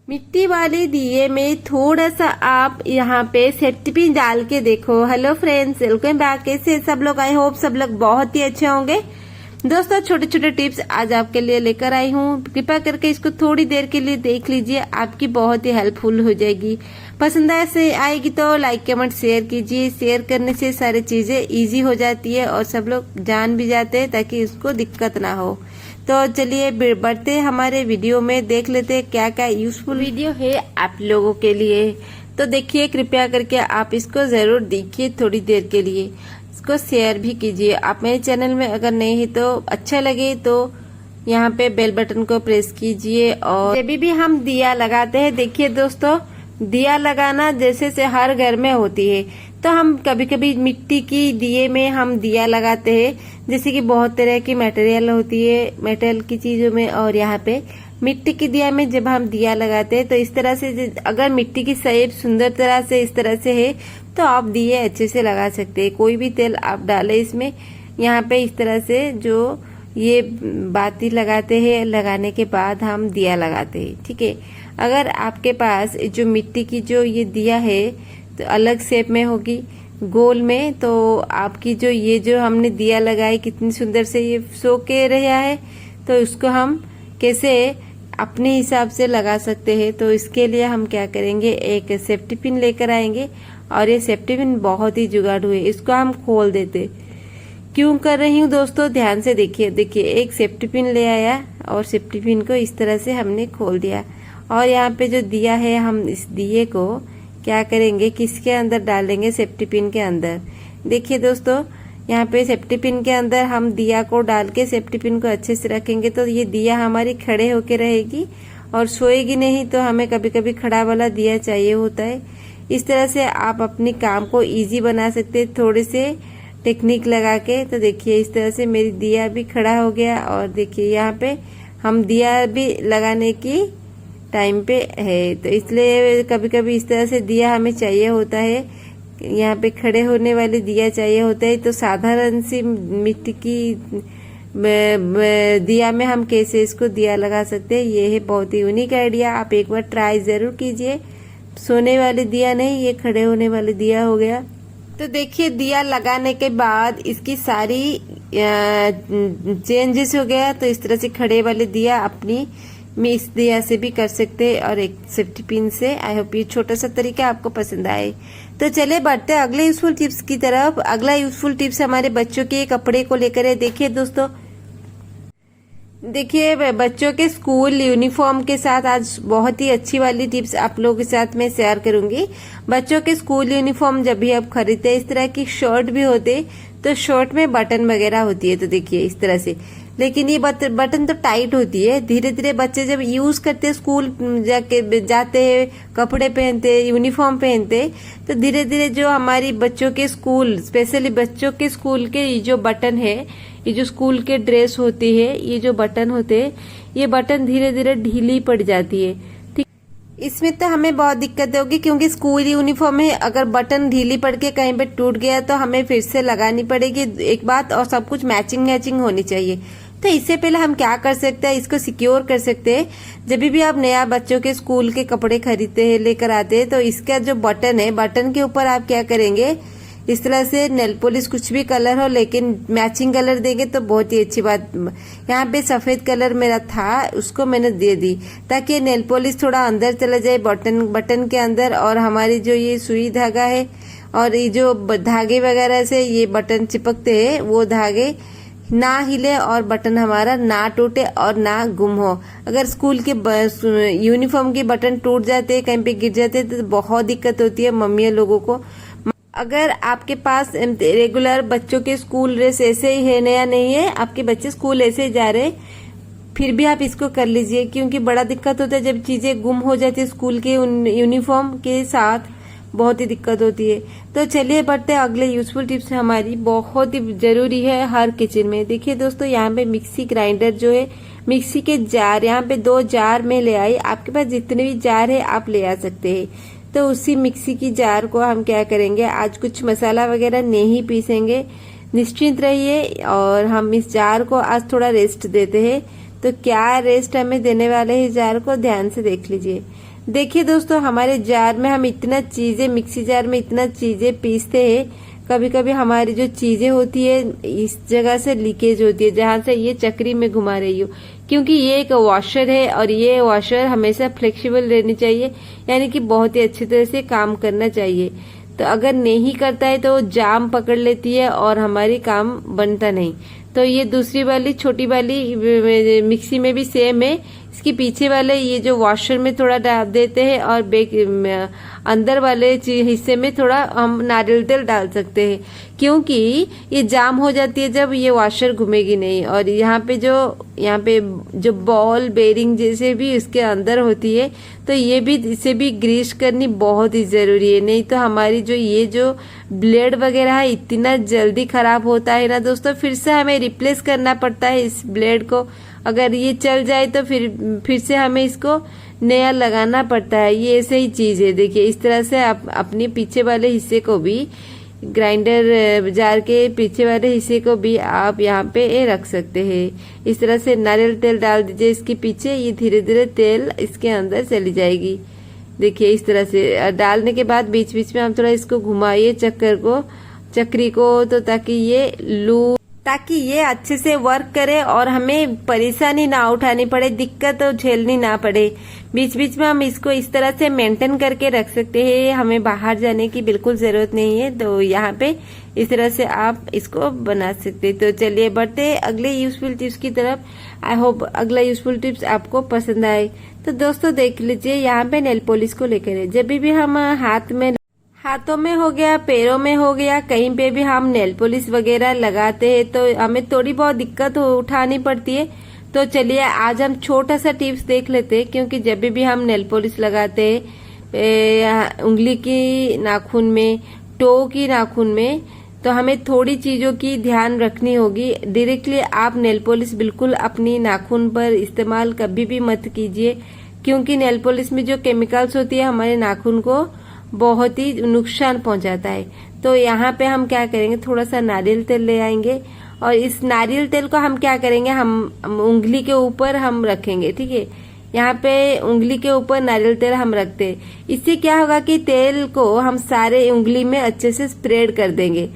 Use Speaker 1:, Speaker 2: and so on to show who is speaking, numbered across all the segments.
Speaker 1: मिट्टी वाले दिए में थोड़ा सा आप यहाँ पे सेफ्टी पिन डाल के देखो। Hello friends, welcome back. कैसे सब लोग? आई होप सब लोग बहुत ही अच्छे होंगे। दोस्तों, छोटे छोटे टिप्स आज आपके लिए लेकर आई हूँ। कृपया करके इसको थोड़ी देर के लिए देख लीजिए, आपकी बहुत ही हेल्पफुल हो जाएगी। पसंद से आएगी तो लाइक कमेंट शेयर कीजिए। शेयर करने से सारी चीजें इजी हो जाती है और सब लोग जान भी जाते हैं ताकि उसको दिक्कत ना हो। तो चलिए बढ़ते हमारे वीडियो में, देख लेते हैं क्या क्या यूजफुल वीडियो है आप लोगों के लिए। तो देखिए, कृपया करके आप इसको जरूर देखिए थोड़ी देर के लिए। इसको शेयर भी कीजिए। आप मेरे चैनल में अगर नहीं है तो अच्छा लगे तो यहाँ पे बेल बटन को प्रेस कीजिए। और जब भी हम दिया लगाते हैं, देखिए दोस्तों, दिया लगाना जैसे से हर घर में होती है, तो हम कभी कभी मिट्टी की दिए में हम दिया लगाते हैं। जैसे कि बहुत तरह की मटेरियल होती है मेटल की चीजों में, और यहाँ पे मिट्टी की दिया में जब हम दिया लगाते हैं तो इस तरह से, अगर मिट्टी की शेप सुंदर तरह से इस तरह से है तो आप दिए अच्छे से लगा सकते हैं। कोई भी तेल आप डालें इसमें। यहाँ पे इस तरह से जो ये बाती लगाते हैं, लगाने के बाद हम दिया लगाते हैं। ठीक है, अगर आपके पास जो मिट्टी की जो ये दिया है तो अलग शेप में होगी, गोल में, तो आपकी जो ये जो हमने दिया लगाई कितनी सुंदर से ये शो के रहा है, तो उसको हम कैसे अपने हिसाब से लगा सकते हैं। तो इसके लिए हम क्या करेंगे, एक सेफ्टी पिन लेकर आएंगे। और ये सेफ्टी पिन बहुत ही जुगाड़ू है, इसको हम खोल देते। क्यों कर रही हूँ दोस्तों, ध्यान से देखिए। देखिए, एक सेफ्टी पिन ले आया और सेफ्टी पिन को इस तरह से हमने खोल दिया। और यहाँ पे जो दिया है, हम इस दिए को क्या करेंगे, किसके अंदर डालेंगे, सेफ्टी पिन के अंदर। देखिए दोस्तों, यहाँ पे सेफ्टी पिन के अंदर हम दिया को डाल के सेफ्टी पिन को अच्छे से रखेंगे तो ये दिया हमारी खड़े होके रहेगी और सोएगी नहीं। तो हमें कभी कभी खड़ा वाला दिया चाहिए होता है। इस तरह से आप अपनी काम को इजी बना सकते हैं थोड़े से टेक्निक लगा के। तो देखिए, इस तरह से मेरी दिया भी खड़ा हो गया। और देखिए, यहाँ पे हम दिया भी लगाने की टाइम पे है, तो इसलिए कभी कभी इस तरह से दिया हमें चाहिए होता है। यहाँ पे खड़े होने वाले दिया चाहिए होता है। तो साधारण सी मिट्टी की दिया में हम कैसे इसको दिया लगा सकते हैं, ये है बहुत ही यूनिक आइडिया। आप एक बार ट्राई जरूर कीजिए। सोने वाले दिया नहीं, ये खड़े होने वाले दिया हो गया। तो देखिए, दिया लगाने के बाद इसकी सारी चेंजेस हो गया। तो इस तरह से खड़े वाले दिया अपनी में इस दिया से भी कर सकते हैं और एक सेफ्टी पिन से। आई होप ये छोटा सा तरीका आपको पसंद आए। तो चले बढ़ते हैं अगले यूजफुल टिप्स की तरफ। अगला यूजफुल टिप्स हमारे बच्चों के कपड़े को लेकर है। देखिए दोस्तों, देखिए बच्चों के स्कूल यूनिफॉर्म के साथ आज बहुत ही अच्छी वाली टिप्स आप लोगों के साथ मैं शेयर करूंगी। बच्चों के स्कूल यूनिफॉर्म जब भी आप खरीदते, इस तरह की शर्ट भी होते, तो शर्ट में बटन वगैरह होती है। तो देखिए इस तरह से, लेकिन ये बटन तो टाइट होती है। धीरे धीरे बच्चे जब यूज करते, स्कूल जाते हैं, कपड़े पहनते, यूनिफॉर्म पहनते, तो धीरे धीरे जो हमारी बच्चों के स्कूल, स्पेशली बच्चों के स्कूल के ये जो बटन है, ये जो स्कूल के ड्रेस होती है, ये जो बटन होते हैं, ये बटन धीरे धीरे ढीली पड़ जाती है। ठीक, इसमें तो हमें बहुत दिक्कत होगी क्योंकि स्कूल यूनिफॉर्म में अगर बटन ढीली पड़ के कहीं पे टूट गया तो हमें फिर से लगानी पड़ेगी एक बात, और सब कुछ मैचिंग होनी चाहिए। तो इससे पहले हम क्या कर सकते हैं, इसको सिक्योर कर सकते हैं। जब भी आप नया बच्चों के स्कूल के कपड़े खरीदते हैं, लेकर आते हैं, तो इसका जो बटन है, बटन के ऊपर आप क्या करेंगे, इस तरह से नेल पॉलिश कुछ भी कलर हो लेकिन मैचिंग कलर देंगे तो बहुत ही अच्छी बात। यहाँ पे सफेद कलर मेरा था, उसको मैंने दे दी ताकि नेल पॉलिश थोड़ा अंदर चला जाए बटन के अंदर। और हमारी जो ये सुई धागा है और ये जो धागे वगैरह से ये बटन चिपकते हैं, वो धागे ना हिले और बटन हमारा ना टूटे और ना गुम हो। अगर स्कूल के यूनिफॉर्म के बटन टूट जाते, कहीं पे गिर जाते, तो बहुत दिक्कत होती है मम्मी लोगों को। अगर आपके पास रेगुलर बच्चों के स्कूल ड्रेस ऐसे ही है, नया नहीं है, आपके बच्चे स्कूल ऐसे ही जा रहे, फिर भी आप इसको कर लीजिए, क्योंकि बड़ा दिक्कत होता है जब चीजें गुम हो जाती है स्कूल के यूनिफॉर्म के साथ, बहुत ही दिक्कत होती है। तो चलिए बढ़ते हैं अगले यूजफुल टिप्स, हमारी बहुत ही जरूरी है हर किचन में। देखिए दोस्तों, यहाँ पे मिक्सी ग्राइंडर जो है, मिक्सी के जार, यहाँ पे 2 जार में ले आई। आपके पास जितने भी जार है आप ले आ सकते हैं। तो उसी मिक्सी की जार को हम क्या करेंगे, आज कुछ मसाला वगैरह नहीं पीसेंगे, निश्चिंत रहिए। और हम इस जार को आज थोड़ा रेस्ट देते हैं तो क्या रेस्ट हमें देने वाले हैं जार को, ध्यान से देख लीजिए। देखिए दोस्तों, हमारे जार में हम इतना चीजें, मिक्सी जार में इतना चीजें पीसते हैं, कभी कभी हमारी जो चीजें होती है इस जगह से लीकेज होती है, जहां से ये चक्री में घुमा रही हूँ, क्योंकि ये एक वॉशर है और ये वॉशर हमेशा फ्लेक्सिबल रहनी चाहिए, यानी कि बहुत ही अच्छी तरह से काम करना चाहिए। तो अगर नहीं करता है तो जाम पकड़ लेती है और हमारी काम बनता नहीं। तो ये दूसरी वाली छोटी वाली मिक्सी में भी सेम है। इसके पीछे वाले ये जो वॉशर में थोड़ा डाल देते हैं और अंदर वाले हिस्से में थोड़ा हम नारियल तेल डाल सकते हैं, क्योंकि ये जाम हो जाती है जब ये वॉशर घूमेगी नहीं। और यहाँ पे जो बॉल बेरिंग जैसे भी इसके अंदर होती है, तो ये भी इसे भी ग्रीस करनी बहुत ही जरूरी है, नहीं तो हमारी ये जो ब्लेड वगैरह है इतना जल्दी खराब होता है ना दोस्तों, फिर से हमें रिप्लेस करना पड़ता है इस ब्लेड को। अगर ये चल जाए तो फिर से हमें इसको नया लगाना पड़ता है। ये ऐसे ही चीज है। देखिए इस तरह से आप अपने पीछे वाले हिस्से को भी, ग्राइंडर जार के पीछे वाले हिस्से को भी आप यहाँ पे रख सकते हैं। इस तरह से नारियल तेल डाल दीजिए इसके पीछे, ये धीरे धीरे तेल इसके अंदर चली जाएगी। देखिए इस तरह से डालने के बाद बीच बीच में हम थोड़ा इसको घुमाइए चक्री को, तो ताकि ये अच्छे से वर्क करे और हमें परेशानी ना उठानी पड़े, दिक्कत झेलनी ना पड़े। बीच बीच में हम इसको इस तरह से मेंटेन करके रख सकते हैं, हमें बाहर जाने की बिल्कुल जरूरत नहीं है। तो यहाँ पे इस तरह से आप इसको बना सकते हैं। तो चलिए बढ़ते हैं अगले यूजफुल टिप्स की तरफ। आई होप अगला यूजफुल टिप्स आपको पसंद आए। तो दोस्तों देख लीजिए, यहाँ पे नेल पॉलिश को लेकर जब भी हम हाथों में हो गया, पैरों में हो गया, कहीं पे भी हम नेल पॉलिश वगैरह लगाते हैं तो हमें थोड़ी बहुत दिक्कत उठानी पड़ती है। तो चलिए आज हम छोटा सा टिप्स देख लेते हैं, क्योंकि जब भी हम नेल पॉलिश लगाते हैं उंगली की नाखून में, टो की नाखून में, तो हमें थोड़ी चीजों की ध्यान रखनी होगी। डायरेक्टली आप नेल पॉलिश बिल्कुल अपनी नाखून पर इस्तेमाल कभी भी मत कीजिए, क्योंकि नेल पॉलिश में जो केमिकल्स होती है हमारे नाखून को बहुत ही नुकसान पहुंचाता है। तो यहाँ पे हम क्या करेंगे, थोड़ा सा नारियल तेल ले आएंगे और इस नारियल तेल को हम क्या करेंगे, हम उंगली के ऊपर हम रखेंगे। ठीक है, यहाँ पे उंगली के ऊपर नारियल तेल हम रखते हैं। इससे क्या होगा कि तेल को हम सारे उंगली में अच्छे से स्प्रेड कर देंगे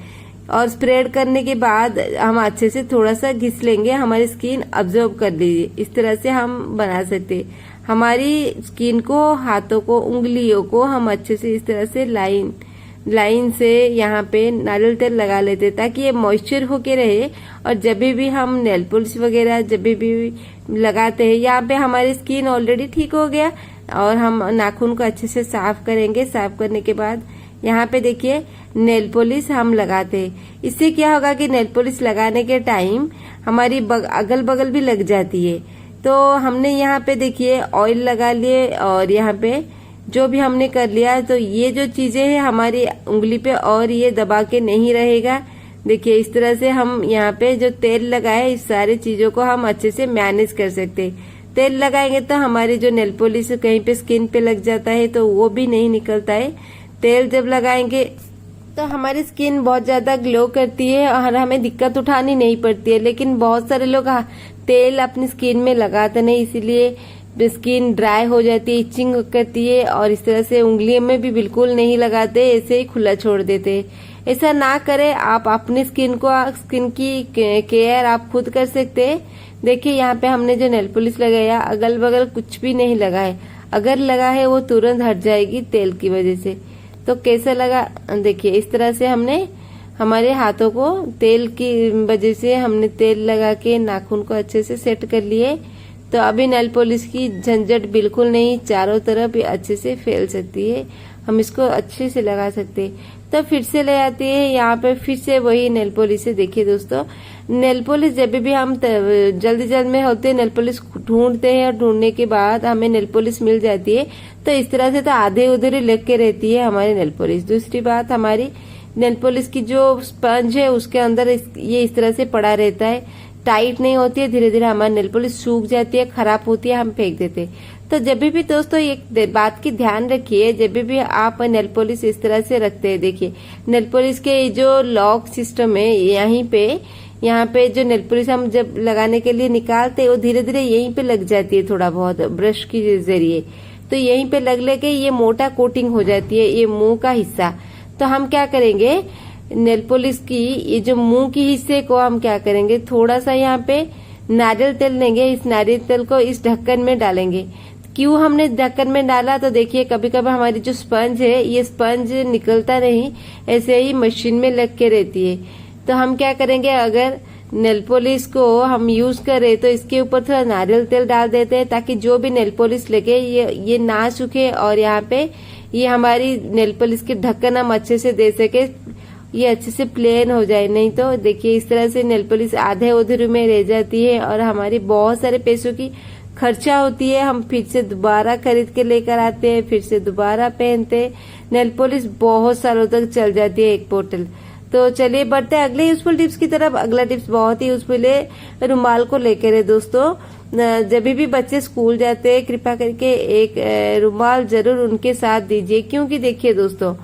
Speaker 1: और स्प्रेड करने के बाद हम अच्छे से थोड़ा सा घिस लेंगे, हमारी स्किन अब्जॉर्ब कर लीजिए। इस तरह से हम बना सकते हैं। हमारी स्किन को, हाथों को, उंगलियों को हम अच्छे से इस तरह से लाइन से यहाँ पे नारियल तेल लगा लेते, ताकि ये मॉइस्चर होके रहे। और जब भी हम नेल पॉलिश वगैरह जब भी लगाते हैं, यहाँ पे हमारी स्किन ऑलरेडी ठीक हो गया और हम नाखून को अच्छे से साफ करेंगे। साफ करने के बाद यहाँ पे देखिए नेल पॉलिश हम लगाते हैं। इससे क्या होगा कि नेल पॉलिश लगाने के टाइम हमारी अगल बगल भी लग जाती है। तो हमने यहाँ पे देखिए ऑयल लगा लिए और यहाँ पे जो भी हमने कर लिया, तो ये जो चीजें हैं हमारी उंगली पे और ये दबा के नहीं रहेगा। देखिए इस तरह से हम यहाँ पे जो तेल लगाए, इस सारी चीजों को हम अच्छे से मैनेज कर सकते हैं। तेल लगाएंगे तो हमारी जो नेल पॉलिश कहीं पे स्किन पे लग जाता है तो वो भी नहीं निकलता है। तेल जब लगाएंगे तो हमारी स्किन बहुत ज्यादा ग्लो करती है और हमें दिक्कत उठानी नहीं पड़ती है। लेकिन बहुत सारे लोग तेल अपनी स्किन में लगाते नहीं, इसीलिए स्किन ड्राई हो जाती है, इचिंग करती है और इस तरह से उंगलियों में भी बिल्कुल नहीं लगाते, ऐसे ही खुला छोड़ देते। ऐसा ना करें, आप अपनी स्किन की केयर आप खुद कर सकते हैं। देखिए यहाँ पे हमने जो नेल पॉलिश लगाया, अगल बगल कुछ भी नहीं लगा है, अगर लगा है वो तुरंत हट जाएगी तेल की वजह से। तो कैसा लगा, देखिए इस तरह से हमने हमारे हाथों को तेल की वजह से हमने तेल लगा के नाखून को अच्छे से सेट कर लिए। तो अभी नेल पॉलिश की झंझट बिल्कुल नहीं, चारों तरफ अच्छे से फैल सकती है, हम इसको अच्छे से लगा सकते हैं। तो फिर से ले आती है यहाँ पे, फिर से वही नेल पॉलिश है। देखिए दोस्तों, नेल पॉलिश जब भी हम जल्द में होते हैं, नेल पॉलिश ढूंढते हैं और ढूंढने के बाद हमें नेल पॉलिश मिल जाती है, तो इस तरह से तो आधे उधर ही लग के रहती है हमारी नेल पॉलिश। दूसरी बात, हमारी नेल पॉलिश की जो स्पंज है उसके अंदर ये इस तरह से पड़ा रहता है, टाइट नहीं होती है, धीरे धीरे हमारी नेल पॉलिश सूख जाती है, खराब होती है, हम फेंक देते हैं। तो जब भी दोस्तों एक बात की ध्यान रखिए, जब भी आप नेल पॉलिश इस तरह से रखते हैं, देखिए नेल पॉलिश के जो लॉक सिस्टम है, यहाँ पे जो नेल पॉलिश हम जब लगाने के लिए निकालते वो धीरे धीरे यहीं पे लग जाती है थोड़ा बहुत ब्रश के जरिए। तो यहीं पे लग लेके ये मोटा कोटिंग हो जाती है ये मुंह का हिस्सा। तो हम क्या करेंगे, नेल पॉलिश की ये जो मुंह की हिस्से को हम क्या करेंगे, थोड़ा सा यहाँ पे नारियल तेल लेंगे। इस नारियल तेल को इस ढक्कन में डालेंगे। क्यों हमने ढक्कन में डाला, तो देखिए कभी कभी हमारी जो स्पंज है ये स्पंज निकलता नहीं, ऐसे ही मशीन में लग के रहती है। तो हम क्या करेंगे, अगर नेल पॉलिश को हम यूज करें तो इसके ऊपर थोड़ा नारियल तेल डाल देते हैं, ताकि जो भी नेल पॉलिश लगे ये ना सूखे और यहाँ पे ये हमारी नेल पॉलिश के ढक्कन हम अच्छे से दे सके, ये अच्छे से प्लेन हो जाए। नहीं तो देखिए इस तरह से नेल पॉलिश आधे अधूरे में रह जाती है और हमारी बहुत सारे पैसों की खर्चा होती है। हम फिर से दोबारा खरीद के लेकर आते हैं, फिर से दोबारा पहनते हैं। नेल पॉलिश बहुत सालों तक चल जाती है एक बोतल। तो चलिए बढ़ते हैं अगले यूजफुल टिप्स की तरफ। अगला टिप्स बहुत ही यूजफुल है, रुमाल को लेकर है दोस्तों। जब भी बच्चे स्कूल जाते हैं कृपया करके एक रुमाल जरूर उनके साथ दीजिए, क्योंकि देखिए दोस्तों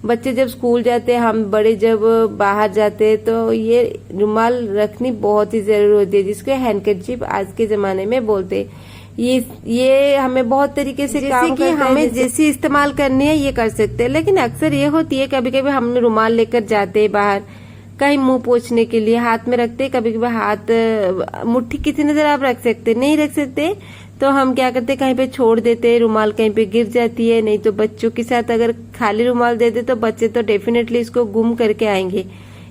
Speaker 1: बच्चे जब स्कूल जाते हैं, हम बड़े जब बाहर जाते हैं, तो ये रुमाल रखनी बहुत ही जरूरी होती है, जिसको हैंडकरचीफ आज के जमाने में बोलते हैं। ये हमें बहुत तरीके से काम करता है, हमें जैसी इस्तेमाल करनी है ये कर सकते हैं। लेकिन अक्सर ये होती है कभी कभी हम रुमाल लेकर जाते हैं बाहर, कहीं मुंह पोंछने के लिए हाथ में रखते, कभी कभी हाथ मुट्ठी कितनी देर आप रख सकते, नहीं रख सकते, तो हम क्या करते कहीं पे छोड़ देते, रुमाल कहीं पे गिर जाती है। नहीं तो बच्चों के साथ अगर खाली रुमाल दे दे तो बच्चे तो डेफिनेटली इसको गुम करके आएंगे।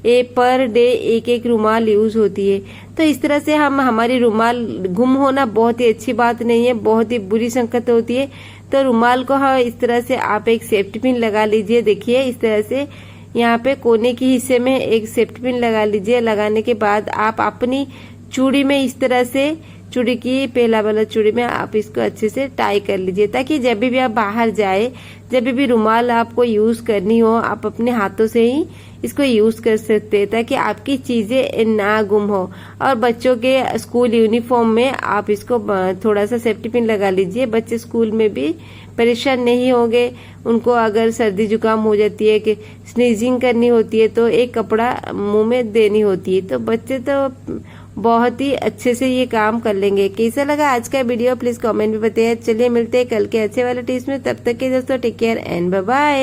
Speaker 1: पर डे एक एक रुमाल यूज होती है। तो इस तरह से हमारी रुमाल गुम होना बहुत ही अच्छी बात नहीं है, बहुत ही बुरी संकट होती है। तो रुमाल को इस तरह से आप एक सेफ्टी पिन लगा लीजिए। देखिए इस तरह से यहाँ पे कोने की हिस्से में एक सेफ्टी पिन लगा लीजिए। लगाने के बाद आप अपनी चूड़ी में इस तरह से, चूड़ी की पहला वाला चूड़ी में आप इसको अच्छे से टाई कर लीजिए, ताकि जब भी आप बाहर जाए, जब भी रुमाल आपको यूज करनी हो, आप अपने हाथों से ही इसको यूज कर सकते हैं, ताकि आपकी चीजें ना गुम हो। और बच्चों के स्कूल यूनिफॉर्म में आप इसको थोड़ा सा सेफ्टी पिन लगा लीजिए। बच्चे स्कूल में भी परेशान नहीं होंगे। उनको अगर सर्दी जुकाम हो जाती है कि स्नीजिंग करनी होती है तो एक कपड़ा मुंह में देनी होती है, तो बच्चे तो बहुत ही अच्छे से ये काम कर लेंगे। कैसा लगा आज का वीडियो प्लीज कमेंट में बताइए। चलिए मिलते हैं कल के अच्छे वाले टिप्स में, तब तक के दोस्तों take care and bye bye.